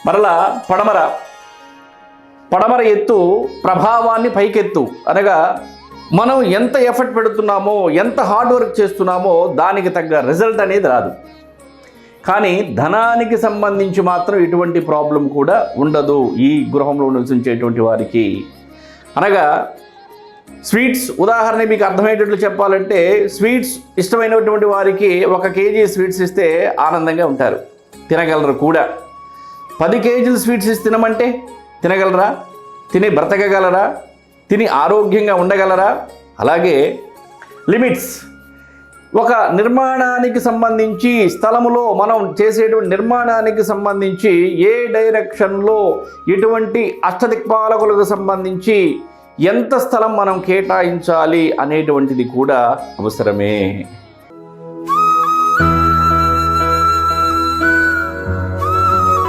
మరలా పడమర ఎత్తు ప్రభావాన్ని పైకెత్తు అనగా మనం ఎంత ఎఫర్ట్ పెడుతున్నామో, ఎంత హార్డ్ వర్క్ చేస్తున్నామో దానికి తగ్గ రిజల్ట్ అనేది రాదు. కానీ ధనానికి సంబంధించి మాత్రం ఎటువంటి ప్రాబ్లం కూడా ఉండదు ఈ గృహంలో నివసించేటువంటి వారికి. అనగా స్వీట్స్ ఉదాహరణ మీకు అర్థమయ్యేటట్లు చెప్పాలంటే, స్వీట్స్ ఇష్టమైనటువంటి వారికి 1 కేజీ స్వీట్స్ ఇస్తే ఆనందంగా ఉంటారు, తినగలరు కూడా. 10 కేజీలు స్వీట్స్ తినమంటే తినగలరా? తిని బ్రతకగలరా? తిని ఆరోగ్యంగా ఉండగలరా? అలాగే లిమిట్స్, ఒక నిర్మాణానికి సంబంధించి స్థలములో మనం చేసేటువంటి నిర్మాణానికి సంబంధించి ఏ డైరెక్షన్లో ఎటువంటి అష్టదిక్పాలకులకు సంబంధించి ఎంత స్థలం మనం కేటాయించాలి అనేటువంటిది కూడా అవసరమే.